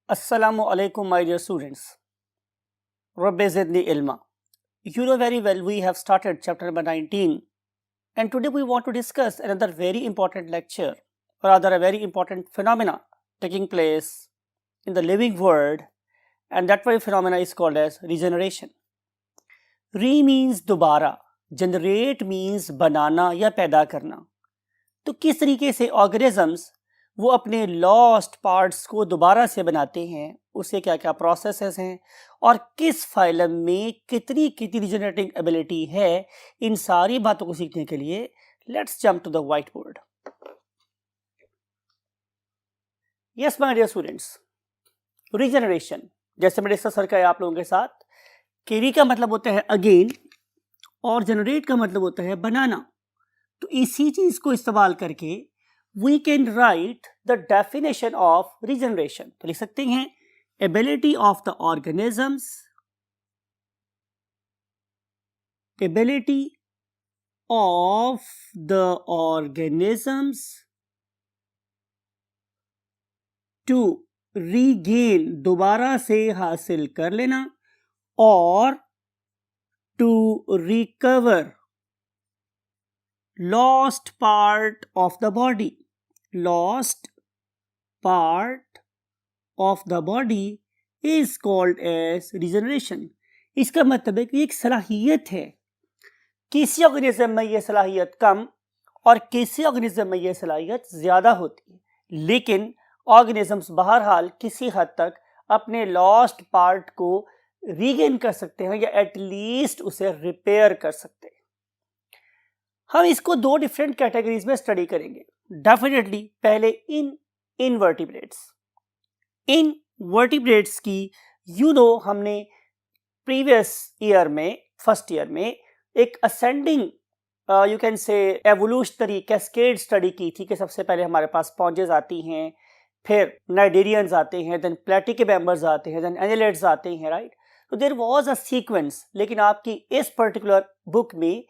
Assalamu alaikum, my dear students. Rabbi zidni ilma. You know very well we have started chapter number 19, and today we want to discuss another very important lecture, or rather a very important phenomena taking place in the living world, and that very phenomena is called as regeneration. Re means दोबारा, generate means बनाना या पैदा करना. तो किस तरीके से organisms वो अपने लॉस्ट पार्ट्स को दोबारा से बनाते हैं, उससे क्या क्या प्रोसेसेस हैं और किस फाइलम में कितनी कितनी रिजनरेटिंग एबिलिटी है, इन सारी बातों को सीखने के लिए let's jump to the white board. Yes my dear students, regeneration जैसे मैंने डिस्कस किया आप लोगों के साथ कि री का मतलब होता है अगेन और जनरेट का मतलब होता है बनाना. तो इसी चीज को इस्तेमाल करके we can write the definition of regeneration. तो लिख सकते हैं ability of the organisms to regain दोबारा से हासिल कर लेना और to recover lost part of the body. Lost part of the body is called as regeneration. इसका मतलब है कि एक सलाहियत है, किसी ऑर्गेनिज्म में यह सलाहियत कम और किसी ऑर्गेनिज्म में यह सलाहियत ज्यादा होती है, लेकिन ऑर्गेनिजम्स बहरहाल किसी हद तक अपने लॉस्ट पार्ट को रीगेन कर सकते हैं या एटलीस्ट उसे रिपेयर कर सकते हैं. हम इसको दो डिफरेंट कैटेगरीज में स्टडी करेंगे. डेफिनेटली पहले इन इनवर्टिब्रेट्स की हमने प्रीवियस ईयर में फर्स्ट ईयर में एक असेंडिंग यू कैन से एवोल्यूशनरी कैस्केड स्टडी की थी कि सबसे पहले हमारे पास स्पॉन्जेस आती हैं, फिर नाइडेरियंस आते हैं, देन प्लेटिकिबैम्बर्स आते हैं, देन एनिलेट्स आते हैं, राइट. तो देयर वाज अ सीक्वेंस, लेकिन आपकी इस पर्टिकुलर बुक में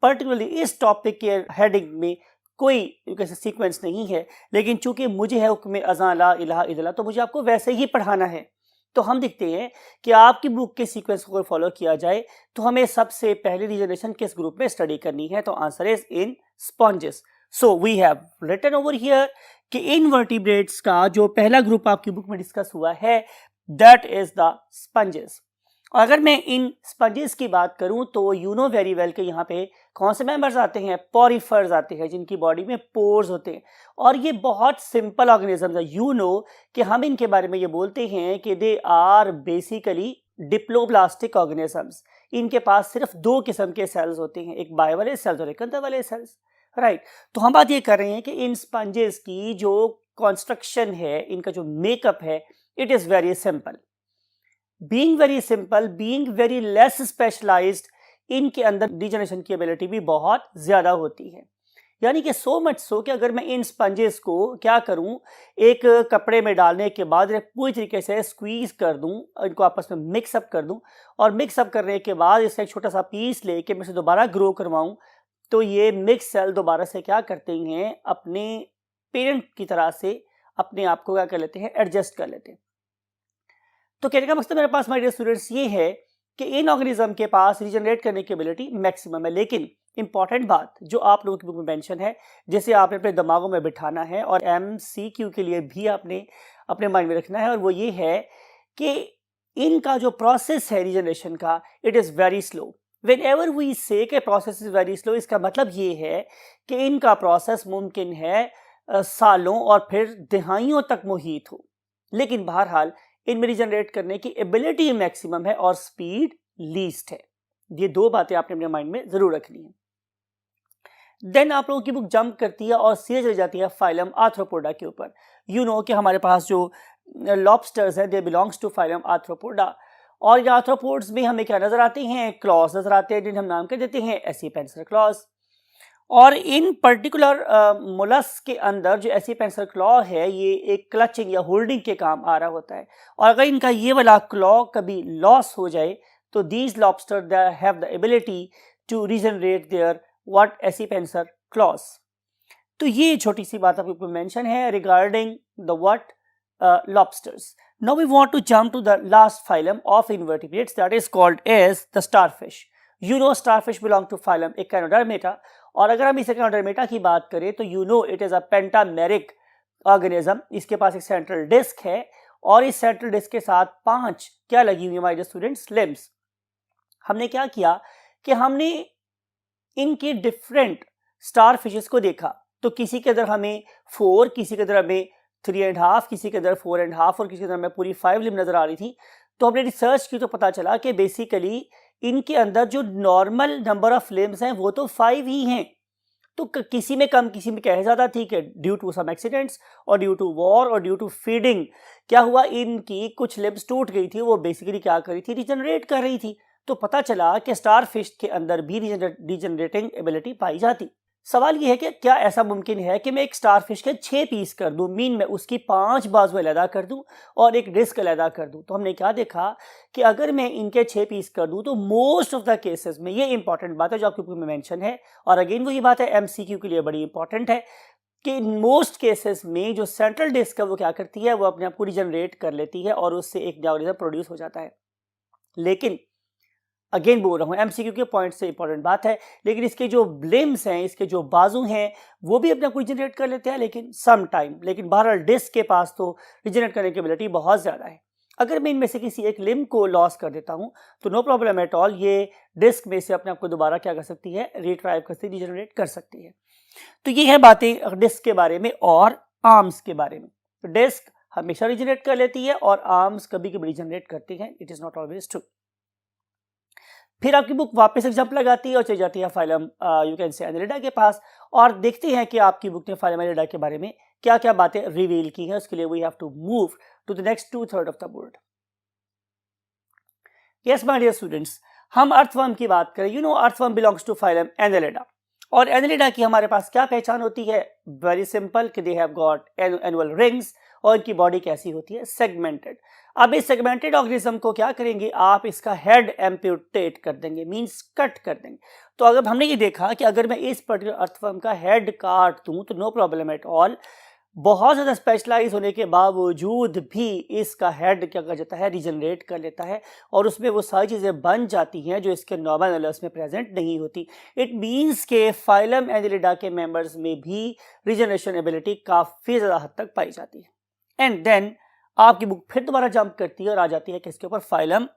पर्टिकुलरली इस टॉपिक के हेडिंग में कोई कैसे सीक्वेंस नहीं है, लेकिन चूंकि मुझे है हुक्म अज़ां ला इलाहा इल्लल्लाह तो मुझे आपको वैसे ही पढ़ाना है. तो हम देखते हैं कि आपकी बुक के सीक्वेंस को फॉलो किया जाए तो हमें सबसे पहले रिजनरेशन किस ग्रुप में स्टडी करनी है. तो answer is in sponges. So we have written over here कि इनवर्टिब्रेट्स का जो पहला ग्रुप आपकी बुक में डिस्कस हुआ है दैट इज द स्पंजेस. और अगर मैं इन स्पंजेस की बात करूं तो यू नो वेरी वेल कि यहाँ पे कौन से मेंबर्स आते हैं, पोरिफर्स आते हैं जिनकी बॉडी में पोर्स होते हैं और ये बहुत सिंपल ऑर्गेनिजम्स है. यू नो कि हम इनके बारे में ये बोलते हैं कि they are basically diploblastic organisms. इनके पास सिर्फ दो किस्म के सेल्स होते हैं, एक बाय वाले सेल्स और एक अंदर वाले सेल्स, राइट. तो हम बात ये कर रहे हैं कि इन स्पंजेस की जो कंस्ट्रक्शन है, इनका जो मेकअप है, it is very simple. Being very simple, being very less specialised, इनके अंदर डिजनरेशन की एबिलिटी भी बहुत ज्यादा होती है. यानी कि सो मच सो कि अगर मैं इन स्पंजेस को क्या करूं, एक कपड़े में डालने के बाद पूरी तरीके से स्क्वीज कर दूं, इनको आपस में मिक्सअप कर दूं और मिक्सअप करने के बाद इससे एक छोटा सा पीस लेके मैं इसे दोबारा ग्रो करवाऊं, तो ये मिक्स सेल दोबारा से क्या करते हैं, अपने पेरेंट की तरह से अपने आप को क्या कर लेते हैं, एडजस्ट कर लेते हैं. तो कहने का मकसद मेरे पास माय डियर स्टूडेंट्स ये है कि इन ऑर्गेनिज्म के पास रिजनरेट करने की एबिलिटी मैक्सिमम है. लेकिन इंपॉर्टेंट बात जो आप लोगों की बुक में मेंशन है, जिसे आपने अपने दिमागों में बिठाना है और MCQ के लिए भी आपने अपने माइंड में रखना है, और वो ये है कि इनका जो प्रोसेस है रिजनरेशन का, it is very slow. Whenever we say कि प्रोसेस इज वेरी स्लो, इसका मतलब ये है कि इनका प्रोसेस मुमकिन है सालों और फिर दहाइयों तक मुहित हो, लेकिन बहरहाल इनमें रिजनरेट करने की एबिलिटी मैक्सिमम है और स्पीड लीस्ट है. ये दो बातें आपने अपने माइंड में जरूर रखनी है. देन आप लोगों की बुक जंप करती है और सीधे चली जाती है फाइलम आर्थ्रोपोडा के ऊपर. यू नो कि हमारे पास जो लॉबस्टर्स हैं they belongs to phylum Arthropoda, और ये आर्थ्रोपोड्स में हमें क्या नजर आते हैं, क्लॉज नजर आते हैं, जिन्हें हम नाम कर देते हैं एसीपेंसर क्लॉज. और इन पर्टिकुलर मोलस्क के अंदर जो एसीपेंसर क्लॉ है, ये एक क्लचिंग या होल्डिंग के काम आ रहा होता है. और अगर इनका ये वाला क्लॉ कभी लॉस हो जाए तो these lobster they have the ability to regenerate their what एसीपेंसर क्लॉज. तो ये छोटी सी बात आपको मेंशन है regarding the what lobsters. Now we want to jump to the last phylum of invertebrates, that is called as the starfish. You know starfish belong to phylum Echinodermata, और अगर हम इस Echinodermata की बात करें तो you know it is a pentameric organism. इसके पास एक सेंट्रल डिस्क है और इस सेंट्रल डिस्क के साथ 5 क्या लगी हुई है माय डियर स्टूडेंट्स, लिम्स. हमने क्या किया कि हमने इनके डिफरेंट स्टार फिशेस को देखा. तो किसी के अंदर हमें 4, किसी के अंदर हमें 3.5, किसी के अंदर 4.5 और किसी के अंदर हमें पूरी 5 लिम्ब नजर आ रही थी. तो हमने रिसर्च की तो पता चला कि बेसिकली इनके अंदर जो नॉर्मल नंबर ऑफ लिम्स हैं वो तो 5 ही हैं. तो किसी में कम किसी में कहे ज़्यादा थी कि ड्यू टू सम एक्सीडेंट्स और ड्यू टू वॉर और ड्यू टू फीडिंग क्या हुआ, इनकी कुछ लिम्स टूट गई थी. वो बेसिकली क्या कर रही थी, रिजनरेट कर रही थी. तो पता चला कि स्टार फिश के अंदर भी रिजनरेटिंग एबिलिटी पाई जाती. सवाल ये है कि क्या ऐसा मुमकिन है कि मैं एक स्टार फिश के 6 पीस कर दूं, मीन में उसकी 5 बाजू अलहदा कर दूं और एक डिस्क अलहदा कर दूं. तो हमने क्या देखा कि अगर मैं इनके 6 पीस कर दूं तो मोस्ट ऑफ द केसेस में, ये इंपॉर्टेंट बात है जो आपके बुक में मेंशन है और अगेन वही बात है एमसीक्यू के लिए बड़ी इंपॉर्टेंट है कि इन मोस्ट केसेस में जो सेंट्रल डिस्क है वो क्या करती है, वो अपने आप को रिजनरेट कर लेती है और उससे एक ऑर्गेनिज्म प्रोड्यूस हो जाता है. लेकिन अगेन बोल रहा हूँ एमसीक्यू के पॉइंट से इंपॉर्टेंट बात है, लेकिन इसके जो लिम्स हैं, इसके जो बाजू हैं वो भी अपने आप को रिजनरेट कर लेते हैं लेकिन सम टाइम. लेकिन बहरहाल डिस्क के पास तो रिजनरेट करने की एबिलिटी बहुत ज़्यादा है. अगर मैं इनमें से किसी एक लिम्ब को लॉस कर देता हूँ तो नो प्रॉब्लम एट ऑल, ये डिस्क में से अपने आप को दोबारा क्या कर सकती है, रिट्राइव कर सकती है, रिजनरेट कर सकती है. तो ये है बातें डिस्क के बारे में और आर्म्स के बारे में. तो डिस्क हमेशा रिजनरेट कर लेती है और आर्म्स कभी कभी रिजनरेट करती हैं. It is not always true. फिर आपकी बुक वापस एक जंप लगाती है और चली जाती है फाइलम यू कैन से एनेलिडा के पास और देखते हैं कि आपकी बुक ने फाइलम एनेलिडा के बारे में क्या क्या बातें रिवील की हैं. उसके लिए we have to move to the next 2/3 of the board. Yes my dear students, हम अर्थवर्म की बात करें. You know earthworm belongs to phylum Annelida और एनेलिडा की हमारे पास क्या पहचान होती है, वेरी सिंपल कि they have got annual rings और इनकी बॉडी कैसी होती है, सेगमेंटेड. अब इस सेगमेंटेड ऑर्गेनिज्म को क्या करेंगे, आप इसका हेड एम्प्यूटेट कर देंगे, मींस कट कर देंगे. तो अगर हमने ये देखा कि अगर मैं इस पर्टिकुलर अर्थवर्म का हेड काट दूं तो नो प्रॉब्लम एट ऑल, बहुत ज़्यादा स्पेशलाइज होने के बावजूद भी इसका हेड क्या कर जाता है, रिजनरेट कर लेता है और उसमें वो सारी चीज़ें बन जाती हैं जो इसके नॉर्मल एनिमल्स में प्रेजेंट नहीं होती. इट मीन्स के फाइलम एनेलिडा के मेंबर्स में भी रिजनरेशन एबिलिटी काफ़ी ज़्यादा हद तक पाई जाती है. एंड देन आपकी बुक फिर दोबारा जंप करती है और आ जाती है किसके ऊपर, फाइलम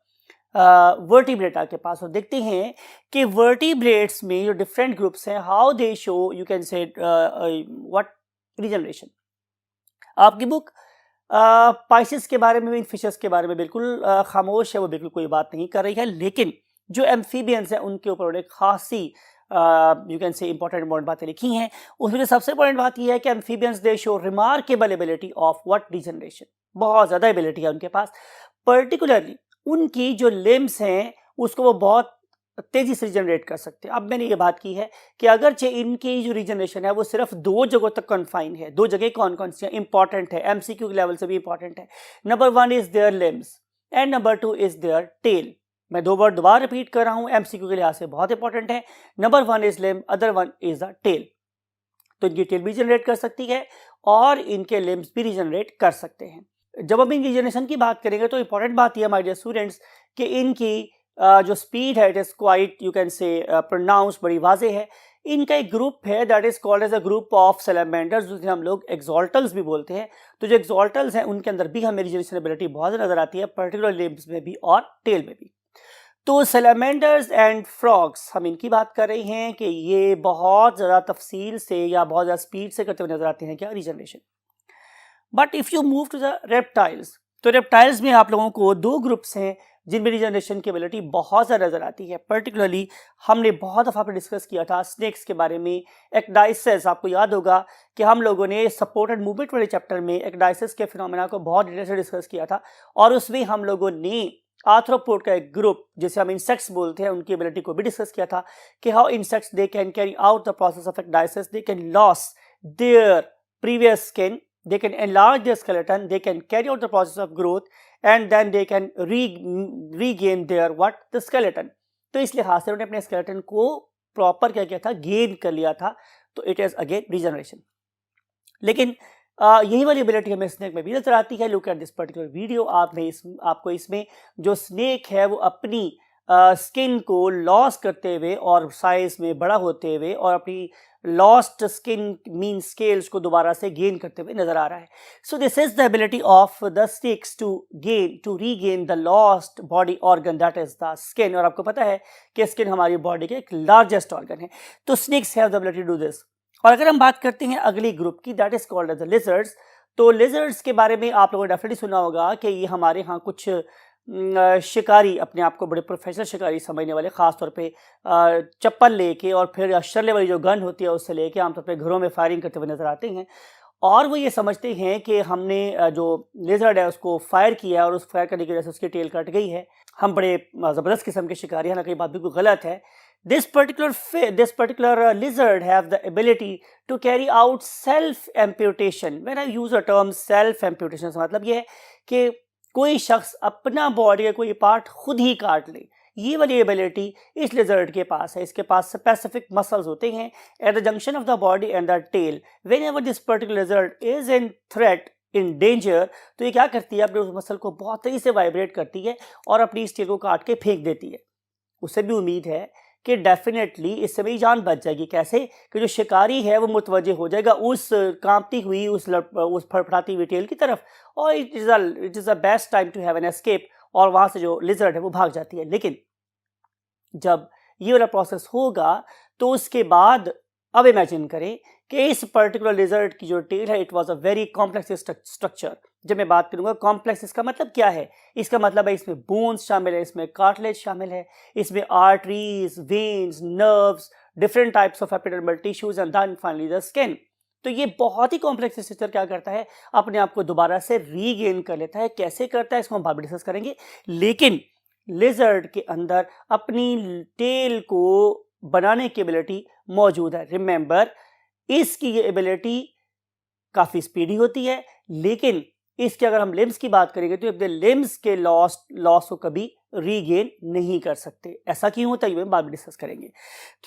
वर्टिब्रेटा के पास. और देखते हैं कि वर्टिब्रेट्स में जो डिफरेंट ग्रुप्स हैं, how they show you can से व्हाट रिजनरेशन. आपकी बुक पाइसेस के बारे में, फिशेस के बारे में बिल्कुल खामोश है, वो बिल्कुल कोई बात नहीं कर रही है. लेकिन जो एम्फीबियंस हैं उनके ऊपर एक खासी यू कैन से इंपॉर्टेंट बातें लिखी हैं. उसमें सबसे इंपॉर्टेंट बात यह है कि amphibians they show remarkable ability of what, regeneration. बहुत ज़्यादा एबिलिटी है उनके पास. पर्टिकुलरली उनकी जो लिम्स हैं उसको वो बहुत तेजी से रिजनरेट कर सकते हैं. अब मैंने ये बात की है कि अगरचे इनकी जो रिजनरेशन है वो सिर्फ 2 जगहों तक कन्फाइन है. 2 जगह कौन कौन सी हैं, इंपॉर्टेंट है, एमसीक्यू के लेवल से भी इंपॉर्टेंट है. Number 1 is their limbs and number 2 is their tail. मैं 2 बार दोबारा रिपीट कर रहा हूँ, एमसीक्यू के लिहाज से बहुत इंपॉर्टेंट है. Number 1 is limb, other 1 is the tail. तो इनकी टेल भी रिजनरेट कर सकती है और इनके लिम्स भी रिजनरेट कर सकते हैं. जब हम इनकी रिजनरेशन की बात करेंगे तो इंपॉर्टेंट बात यह है माय डियर स्टूडेंट्स कि इनकी जो स्पीड है it is quite you can say pronounce, बड़ी वाजे है. इनका एक ग्रुप है that is called as a group of salamanders, जिसे हम लोग एक्सॉल्टल्स भी बोलते हैं. तो जो एक्सॉल्टल्स हैं उनके अंदर भी हमें रिजनरेशन एबिलिटी बहुत नजर आती है, पर्टिकुलर लिम्स में भी और टेल में भी. तो सैलमेंडर्स एंड फ्रॉग्स हम इनकी बात कर रहे हैं कि ये बहुत ज़्यादा तफसील से या बहुत ज़्यादा स्पीड से करते हुए नजर आते हैं क्या, regeneration. But if you move to the reptiles, तो रेप्टाइल्स में आप लोगों को 2 ग्रुप्स हैं जिनमें रिजनरेशन की एबिलिटी बहुत ज़्यादा नजर आती है. पर्टिकुलरली हमने बहुत दफ़ा पे डिस्कस किया था स्नेक्स के बारे में. एक्डाइसिस, आपको याद होगा कि हम लोगों ने सपोर्टेड मूवमेंट वाले चैप्टर में एक्डाइसिस के फिनोमेना को बहुत डिटेल से डिस्कस किया था और उसमें हम लोगों ने आर्थ्रोपोड का एक ग्रुप जिसे हम इंसेक्ट्स बोलते हैं उनकी एबिलिटी को भी डिस्कस किया था कि how insects they can carry out the process of ecdysis, they can loss there previous skin, they can enlarge their skeleton, they can carry out the process of growth and then they can regain their what, the skeleton. तो इस लिहाज से उन्होंने अपने skeleton को proper क्या किया था, गेन कर लिया था. तो इट इज अगेन रिजनरेशन. लेकिन यही वाली एबिलिटी हमें स्नेक में भी नजर आती है। Look at this particular video. आपको इसमें जो स्नेक है वो अपनी स्किन को लॉस करते हुए और साइज में बड़ा होते हुए और अपनी लॉस्ट स्किन मीन स्केल्स को दोबारा से गेन करते हुए नजर आ रहा है। So this is the ability of the snakes to regain the lost body organ, that is the skin. और आपको पता है कि स्किन हमारी बॉडी के एक लार्जेस्ट ऑर्गन है, तो snakes have the ability to do this. और अगर हम बात करते हैं अगली ग्रुप की, that is called as the lizards, तो लिजर्ड्स के बारे में आप लोगों ने डेफिनेटली सुना होगा कि ये हमारे यहाँ कुछ शिकारी, अपने आप को बड़े प्रोफेशनल शिकारी समझने वाले, ख़ास तौर पे चप्पल लेके और फिर शरले वाली जो गन होती है उससे लेके आमतौर पे घरों में फायरिंग करते हुए नजर आते हैं। और वो ये समझते हैं कि हमने जो लेजर्ड है उसको फायर किया है और उस फायर करने की वजह से उसकी टेल कट गई है, हम बड़े ज़बरदस्त किस्म के शिकारी हैं। हालांकि बात बिल्कुल गलत है। This particular lizard have the ability to carry out self amputation. When I use a term self amputation, इसका मतलब ये है कि कोई शख्स अपना बॉडी का कोई पार्ट खुद ही काट ले। ये वाली एबिलिटी इस लिजर्ड के पास है। इसके पास स्पेसिफिक मसल्स होते हैं at the junction of the body and the tail. Whenever this particular lizard is in threat, in danger, तो ये क्या करती है, अपने उस मसल को बहुत तेजी से वाइब्रेट करती है और अपनी इस टेल को काट के फेंक देती है। उसे भी उम्मीद है कि डेफिनेटली इससे मेरी जान बच जाएगी। कैसे कि जो शिकारी है वो मुतवज्जे हो जाएगा उस कांपती हुई, उस फड़फड़ाती हुई टेल की तरफ, और it is the best time to have an escape, और वहाँ से जो लिजर्ड है वो भाग जाती है। लेकिन जब ये वाला प्रोसेस होगा तो उसके बाद अब इमेजिन करें कि इस पर्टिकुलर लिजर्ड की जो टेल है, it was a very complex structure. जब मैं बात करूंगा कॉम्प्लेक्स, इसका मतलब क्या है? इसका मतलब है इसमें बोन्स शामिल है, इसमें कार्टिलेज शामिल है, इसमें arteries, veins, nerves, different types of epidermal tissues and then finally the skin. तो ये बहुत ही कॉम्प्लेक्स स्ट्रक्चर क्या करता है, अपने आप को दोबारा से रीगेन कर लेता है। कैसे करता है इसको हम बाद में डिस्कस करेंगे। लेकिन लिजर्ड के अंदर अपनी टेल को बनाने की एबिलिटी मौजूद है। रिमेंबर, इसकी ये एबिलिटी काफ़ी स्पीडी होती है, लेकिन इसके अगर हम लिम्स की बात करेंगे तो अपने लिम्स के लॉस को कभी रीगेन नहीं कर सकते। ऐसा क्यों होता है ये बाद में डिस्कस करेंगे।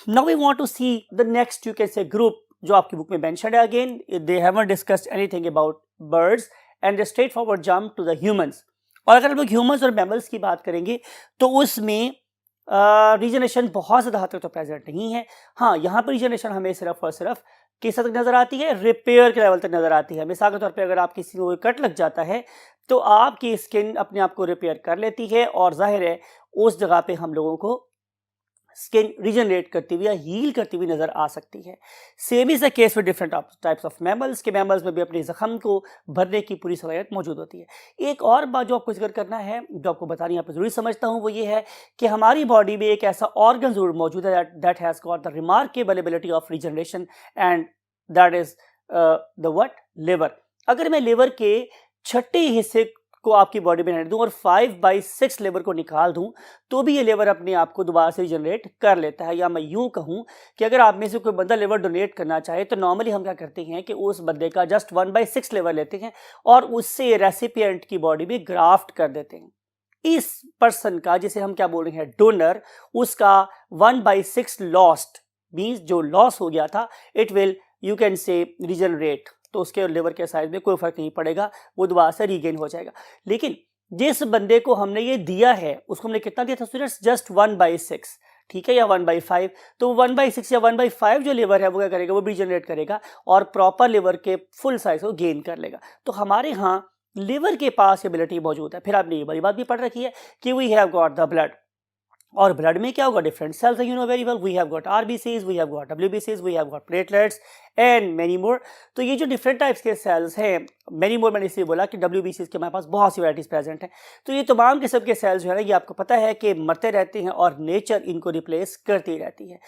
Now we want to see the next you can say group जो आपकी बुक में मेंशन्ड है। Again they haven't discussed anything about birds and straight forward jump to the humans. और अगर हम लोग ह्यूमंस और मैमल्स की बात करेंगे तो उसमें रीजनरेशन बहुत ज़्यादा हद तक तो प्रेजेंट नहीं है। हाँ, यहाँ पर रीजनरेशन हमें सिर्फ और सिर्फ किस हद तक नज़र आती है, रिपेयर के लेवल तक नज़र आती है। मिसाल के तौर पे अगर आप किसी को कट लग जाता है तो आपकी स्किन अपने आप को रिपेयर कर लेती है और जाहिर है उस जगह पे हम लोगों को स्किन रीजनरेट करती हुई या हील करती हुई नजर आ सकती है। Same is the case with different types of mammals के मैमल्स में भी अपने जख्म को भरने की पूरी सलाहियत मौजूद होती है। एक और बात जो आपको जिक्र करना है, जो आपको बतानी यहाँ पर जरूरी समझता हूँ, वो ये है कि हमारी बॉडी में एक ऐसा ऑर्गन जरूर मौजूद है that has got the remarkable ability of regeneration and that is the what, liver. अगर मैं लिवर के छठे हिस्से को आपकी बॉडी में रहने दूं और 5/6 लिवर को निकाल दूं तो भी ये लिवर अपने आप को दोबारा से जनरेट कर लेता है। या मैं यूं कहूं कि अगर आप में से कोई बंदा लिवर डोनेट करना चाहे तो नॉर्मली हम क्या करते हैं कि उस बंदे का जस्ट 1/6 लिवर लेते हैं और उससे रेसिपिएंट की बॉडी में ग्राफ्ट कर देते हैं। इस पर्सन का, जिसे हम क्या बोल रहे हैं, डोनर, उसका 1/6 लॉस्ट मीन्स जो लॉस हो गया था, इट विल यू कैन से रीजनरेट, तो उसके लिवर के साइज में कोई फर्क नहीं पड़ेगा, वो दोबारा से रीगेन हो जाएगा। लेकिन जिस बंदे को हमने ये दिया है उसको हमने कितना दिया था स्टूडेंट्स, जस्ट 1/6, ठीक है, या 1/5, तो 1/6 या 1/5 जो लिवर है वो क्या करेगा, वो रीजनरेट करेगा और प्रॉपर लिवर के फुल साइज को गेन कर लेगा। तो हमारे यहाँ लिवर के पास एबिलिटी मौजूद है। फिर आपने ये बड़ी बात भी पढ़ रखी है कि we have got the blood, और ब्लड में क्या होगा, different cells, you know very well, we have got RBCs, we have got डब्ल्यूबीसीज, we have got platelets and many more. तो ये जो डिफरेंट टाइप्स के सेल्स हैं, मेनी मोर मैंने इसलिए बोला कि डब्ल्यूबीसीज के हमारे पास बहुत सी वैराइटीज प्रेजेंट हैं। तो ये तमाम किस्म के सेल्स जो है ना, ये आपको पता है कि मरते रहते हैं और नेचर इनको रिप्लेस करती रहती है।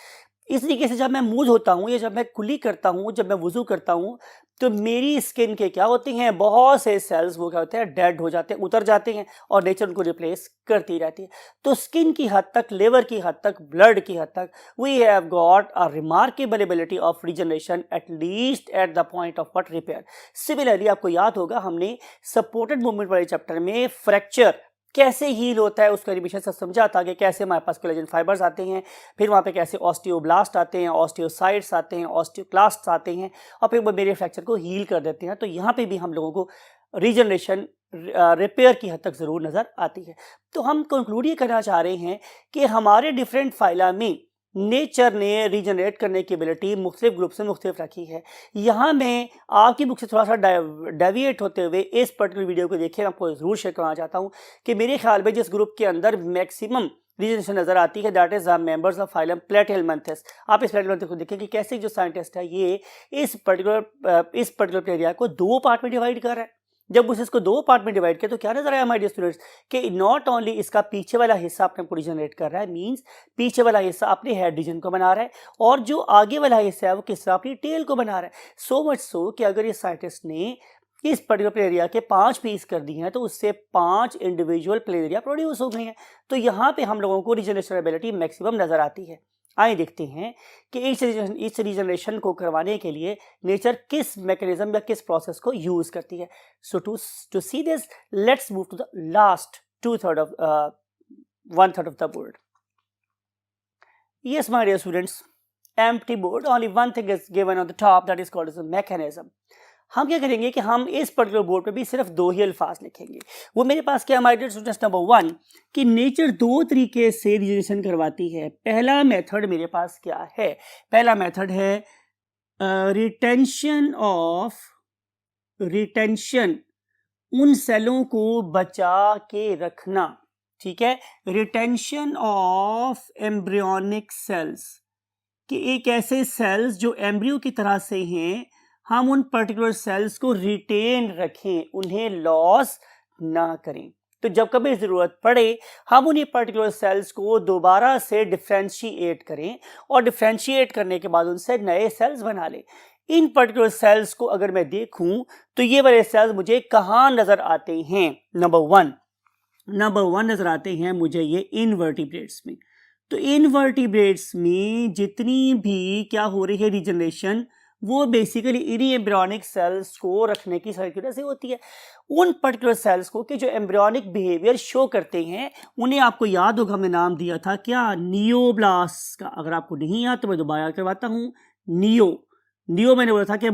इस तरीके से जब मैं मुंह धोता हूँ या जब मैं कुली करता हूँ, जब मैं वुजू करता हूँ, तो मेरी स्किन के क्या होते हैं, बहुत से सेल्स वो क्या होते हैं, डेड हो जाते हैं, उतर जाते हैं और नेचर उनको रिप्लेस करती रहती है। तो स्किन की हद तक, लिवर की हद तक, ब्लड की हद तक, we have got a remarkable ability of regeneration at least at the point of what, repair. Similarly आपको याद होगा हमने सपोर्टेड मूवमेंट वाले चैप्टर में फ्रैक्चर कैसे हील होता है उसका एनिमेशन से समझा था कि कैसे हमारे पास कोलेजन फाइबर्स आते हैं, फिर वहाँ पे कैसे ऑस्टियोब्लास्ट आते हैं, ऑस्टियोसाइट्स आते हैं, ऑस्टियोक्लास्ट्स आते हैं और फिर वो मेरे फ्रैक्चर को हील कर देते हैं। तो यहाँ पे भी हम लोगों को रीजनरेशन रिपेयर की हद तक ज़रूर नज़र आती है। तो हम कंक्लूड ये करना चाह रहे हैं कि हमारे डिफरेंट फाइला में नेचर ने रीजनरेट करने की एबिलिटी मुख्तलिफ ग्रुप से मुख्तलिफ रखी है। यहाँ मैं आपकी बुक से थोड़ा सा डेविएट होते हुए इस पर्टिकुलर वीडियो को देखिए, आपको ज़रूर शेयर करना चाहता हूँ कि मेरे ख्याल में जिस ग्रुप के अंदर मैक्सिमम रीजनरेशन नज़र आती है that is members of phylum Platyhelminthes. आप इस प्लेटिहेलमिन्थस को देखिए कि कैसे जो साइंटिस्ट है ये इस पर्टिकुलर एरिया को 2 पार्ट में डिवाइड कर रहा है। जब उसे इसको 2 पार्ट में डिवाइड किया तो क्या नजर आया हमारे डियर स्टूडेंट्स कि नॉट ओनली इसका पीछे वाला हिस्सा अपने को रीजनरेट कर रहा है, मींस पीछे वाला हिस्सा अपने हेड रीजन को बना रहा है और जो आगे वाला हिस्सा है वो किस तरह अपनी टेल को बना रहा है। सो मच सो कि अगर ये साइंटिस्ट ने इस पर्टिकुलर प्ले एरिया के 5 पीस कर दिए हैं तो उससे 5 इंडिविजुअल प्ले एरिया प्रोड्यूस हो गए हैं। तो यहाँ पे हम लोगों को रीजनरेशन एबिलिटी मैक्सिमम नजर आती है। आइए देखते हैं कि इस रीजनरेशन को करवाने के लिए नेचर किस मैकेनिज्म या किस प्रोसेस को यूज करती है। So to see this let's move to the last 1/3 of the board. Yes, my dear students, empty board, only one thing is given on the top, that is called as a mechanism. हम क्या करेंगे कि हम इस particular board पे भी सिर्फ 2 ही अल्फाज लिखेंगे। वो मेरे पास क्या हमारे डियर स्टूडेंट्स, नंबर 1 कि नेचर 2 तरीके से रीजनरेशन करवाती है। पहला मेथड मेरे पास क्या है, पहला मेथड है रिटेंशन उन सेलों को बचा के रखना, ठीक है, रिटेंशन ऑफ एम्ब्रियोनिक सेल्स, कि एक ऐसे सेल्स जो एम्ब्रियो की तरह से हैं हम उन पर्टिकुलर सेल्स को रिटेन रखें, उन्हें लॉस ना करें। तो जब कभी ज़रूरत पड़े हम उन्हीं पर्टिकुलर सेल्स को दोबारा से डिफ्रेंशिएट करें और डिफ्रेंशिएट करने के बाद उनसे नए सेल्स बना लें। इन पर्टिकुलर सेल्स को अगर मैं देखूं तो ये वाले सेल्स मुझे कहाँ नज़र आते हैं, नंबर 1 नज़र आते हैं मुझे ये इनवर्टिब्रेट्स में। तो इनवर्टिब्रेट्स में जितनी भी क्या हो रही है रीजनरेशन, वो बेसिकली इन्हीं एम्ब्रियोनिक सेल्स को रखने की सर्कुलर से होती है। उन पर्टिकुलर सेल्स को कि जो एम्ब्रियोनिक बिहेवियर शो करते हैं उन्हें आपको याद होगा हमने नाम दिया था क्या, नियोब्लास्ट का। अगर आपको नहीं याद तो मैं दोबारा याद करवाता हूँ। नियो मैंने बोला था कि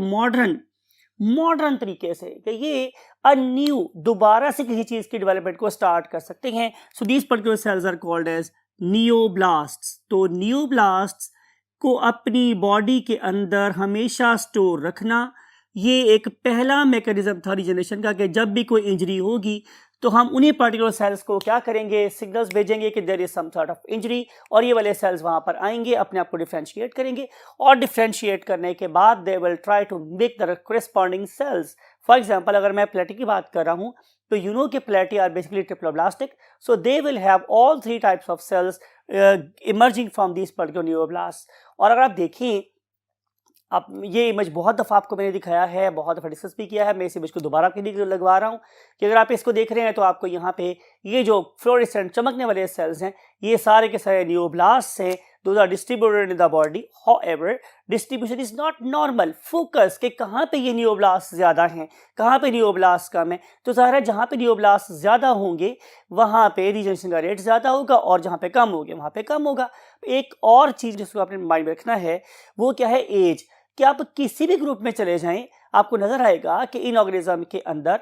मॉडर्न तरीके से कि ये न्यू दोबारा से किसी चीज की डेवलपमेंट को स्टार्ट कर सकते हैं। So these particular cells are called as neoblasts. तो नियोब्लास्ट्स को अपनी बॉडी के अंदर हमेशा स्टोर रखना, ये एक पहला मैकेनिज्म था रीजनरेशन का कि जब भी कोई इंजरी होगी तो हम उन्हीं पर्टिकुलर सेल्स को क्या करेंगे, सिग्नल्स भेजेंगे कि there is some sort of injury, और ये वाले सेल्स वहां पर आएंगे, अपने आप को डिफ्रेंशिएट करेंगे और डिफ्रेंशिएट करने के बाद they will try to make the corresponding cells. For example अगर मैं प्लेटी की बात कर रहा हूं तो यू नो कि platy are basically triploblastic, so they will have all 3 types of cells emerging from this particular neoblast. और अगर आप देखें, अब ये इमेज बहुत दफ़ा आपको मैंने दिखाया है, बहुत दफ़ा डिस्कस भी किया है, मैं इस इमेज को दोबारा के लिए लगवा रहा हूँ कि अगर आप इसको देख रहे हैं तो आपको यहाँ पे ये जो फ्लोरेसेंट चमकने वाले सेल्स हैं ये सारे के सारे नियोब्लास्ट हैं, those are distributed in the body. However distribution is not normal. Focus कि कहाँ पे ये नियोब्लास्ट ज़्यादा हैं, कहाँ पे नियोब्लास्ट कम है, तो ज़ाहिर है जहाँ पे नियोब्लास्ट ज़्यादा होंगे वहाँ पे रीजनरेशन का रेट ज़्यादा होगा और जहाँ पे कम होंगे वहाँ पे कम होगा। एक और चीज़ जिसको आपने माइंड में रखना है वो क्या है, एज। कि आप किसी भी ग्रुप में चले जाएं आपको नजर आएगा कि इन ऑर्गेनिज्म के अंदर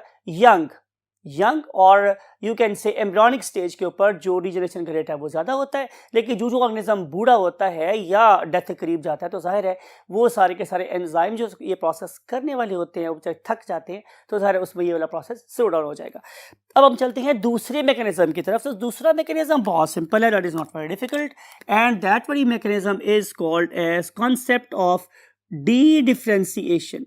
यंग और यू कैन से एम्ब्रियोनिक स्टेज के ऊपर जो रीजनरेशन का रेट है वो ज़्यादा होता है, लेकिन जो ऑर्गेनिज्म बूढ़ा होता है या डेथ के करीब जाता है तो जाहिर है वो सारे के सारे एंजाइम जो ये प्रोसेस करने वाले होते हैं वो बेचारे थक जाते हैं, तो जाहिर है उसमें ये वाला प्रोसेस स्लो डाउन हो जाएगा। अब हम चलते हैं दूसरे मैकेनिज्म की तरफ। तो दूसरा मैकेनिज्म बहुत सिंपल है, that is not very difficult, and that very mechanism is called as concept of de-differentiation.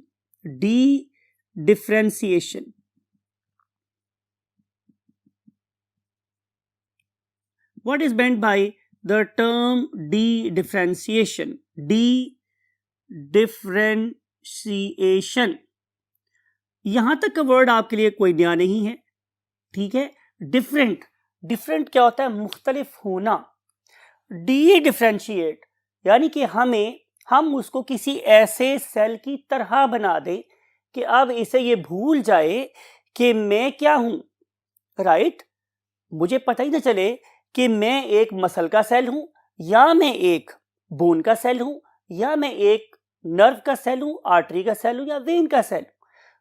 What is meant by the term de-differentiation? De-differentiation, यहां तक का वर्ड आपके लिए कोई नया नहीं है, ठीक है। डिफरेंट क्या होता है, मुख्तलिफ होना। de-differentiate यानी कि हम उसको किसी ऐसे सेल की तरह बना दें कि अब इसे ये भूल जाए कि मैं क्या हूं, राइट। मुझे पता ही ना चले कि मैं एक मसल का सेल हूं, या मैं एक बोन का सेल हूं, या मैं एक नर्व का सेल हूं, आर्टरी का सेल हूं, या वेन का सेल।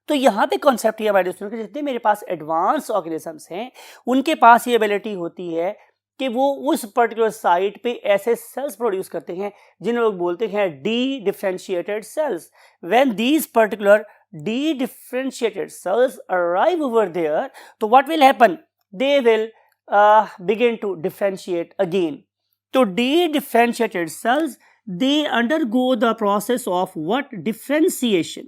तो यहाँ पे कॉन्सेप्ट ये हमारे स्टूडेंट, जितने मेरे पास एडवांस ऑर्गेनिजम्स हैं उनके पास ये एबिलिटी होती है कि वो उस पर्टिकुलर साइट पे ऐसे सेल्स प्रोड्यूस करते हैं जिन्हें लोग बोलते हैं dedifferentiated cells. When these particular dedifferentiated cells arrive over there, तो what will happen, they will begin to differentiate again. So de-differentiated cells, they undergo the process of what? Differentiation.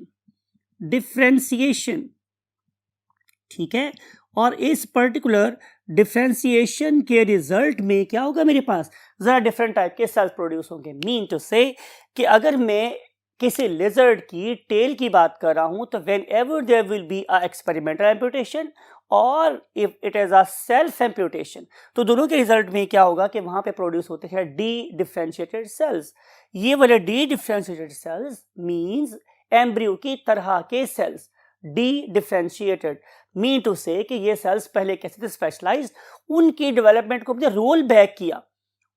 ठीक है, और इस particular differentiation के result में क्या होगा, मेरे पास जरा डिफरेंट टाइप के सेल्स प्रोड्यूस होंगे। मीन टू से कि अगर मैं किसी लिजर्ड की टेल की बात कर रहा हूं, तो whenever there will be a experimental amputation और if it is a self amputation, तो दोनों के रिजल्ट में क्या होगा कि वहां पे प्रोड्यूस होते हैं डी डिफरेंशिएटेड सेल्स। ये वाले dedifferentiated cells means embryo की तरह के cells. Dedifferentiated mean to say कि ये सेल्स पहले कैसे थे, स्पेशलाइज्ड, उनकी डेवलपमेंट को हमने रोल बैक किया।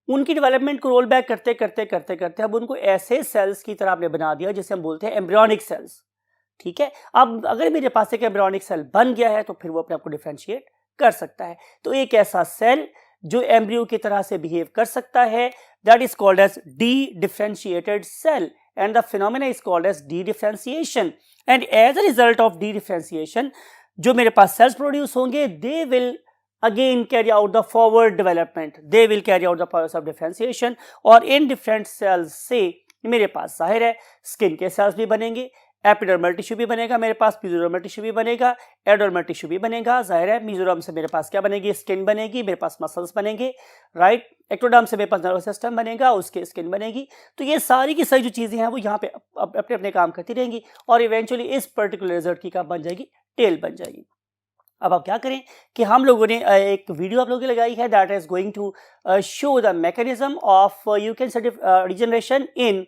उनकी डेवलपमेंट को रोल बैक करते करते करते करते अब उनको ऐसे सेल्स की तरह आपने बना दिया जिसे हम बोलते हैं एम्ब्रियोनिक सेल्स। ठीक है, अब अगर मेरे पास एक एम्ब्रियोनिक सेल बन गया है तो फिर वो अपने आप को डिफरेंशिएट कर सकता है। तो एक ऐसा सेल जो एम्ब्रियो की तरह से बिहेव कर सकता है, that is called as dedifferentiated cell, and the phenomena is called as de-differentiation. And as a result of de-differentiation, जो मेरे पास cells produce होंगे, they will again carry out the forward development. They will carry out the process of differentiation. और इन different cells से मेरे पास जाहिर है skin के sales भी बनेंगे, एपिडर्मल टिश्यू भी बनेगा, मेरे पास मेसोडर्मल टिश्यू भी बनेगा, एडर्मल टिश्यू भी बनेगा। जाहिर है मेसोडर्म से मेरे पास क्या बनेगी, स्किन बनेगी, मेरे पास मसल्स बनेंगे, राइट। एक्टोडर्म से मेरे पास नर्वस सिस्टम बनेगा, उसके स्किन बनेगी। तो ये सारी की सारी जो चीज़ें हैं वो यहाँ पे अपने अपने काम करती रहेंगी और इवेंचुअली इस पर्टिकुलर रिजल्ट की क्या बन जाएगी, टेल बन जाएगी। अब आप क्या करें कि हम लोगों ने एक वीडियो आप लोगों की लगाई है, that is going to show the mechanism of you can say regeneration in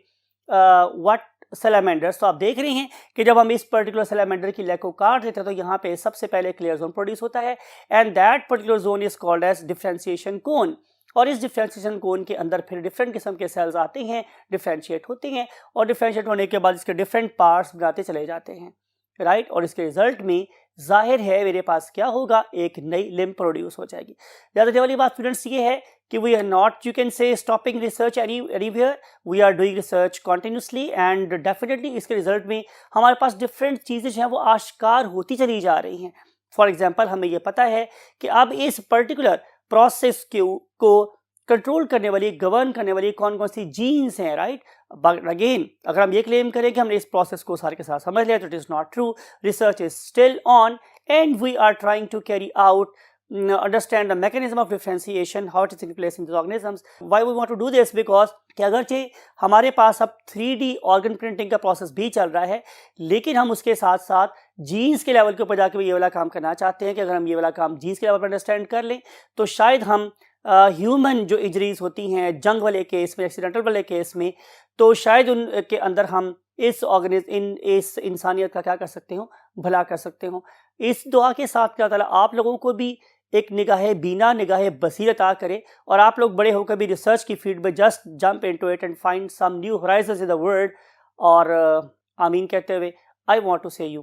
what salamanders. तो आप देख रहे हैं कि जब हम इस पर्टिकुलर सैलामेंडर की लेग को काट देते हैं तो यहाँ पे सबसे पहले क्लियर जोन प्रोड्यूस होता है and that particular zone is called as differentiation cone. और इस डिफरेंशिएशन कोन के अंदर फिर डिफरेंट किस्म के सेल्स आते हैं, डिफरेंशिएट होते हैं और डिफरेंशिएट होने के बाद इसके डिफरेंट पार्ट्स बनाते चले जाते हैं, राइट। और इसके रिजल्ट में जाहिर है मेरे पास क्या होगा, एक नई लिम्ब प्रोड्यूस हो जाएगी। याद रखने वाली बात स्टूडेंट्स ये है कि we are not, you can say, stopping research anywhere, we are doing research continuously and definitely इसके रिजल्ट में हमारे पास डिफरेंट चीज़ें जो हैं वो आश्कार होती चली जा रही हैं। फॉर एग्जाम्पल हमें ये पता है कि अब इस पर्टिकुलर प्रोसेस को कंट्रोल करने वाली, गवर्न करने वाली कौन कौन सी जीन्स हैं, राइट। बट अगेन अगर हम ये क्लेम करें कि हमने इस प्रोसेस को सारे के साथ समझ लिया तो it is not true. Research is still on and we are trying to carry out understand the mechanism of differentiation, how it is taking place in these organisms. Why we want to do this? Because कि अगरचे हमारे पास अब 3D organ printing का process भी चल रहा है, लेकिन हम उसके साथ साथ जीन्स के लेवल के ऊपर जाकर ये वाला काम करना चाहते हैं कि अगर हम ये वाला काम जीन्स के लेवल पर अंडरस्टैंड कर लें तो शायद हम ह्यूमन जो इंजरीज होती हैं जंग वाले केस में, एक्सीडेंटल वाले केस में, तो शायद उनके अंदर हम इस इंसानियत का क्या कर सकते हो, भला कर सकते हो। इस दुआ के साथ क्या ताला आप लोगों को भी एक निगाह बीना, निगाह बसीरत आ करे और आप लोग बड़े होकर भी रिसर्च की फील्ड में just jump into it and find some new horizons in the world. और आमीन कहते हुए I want to say you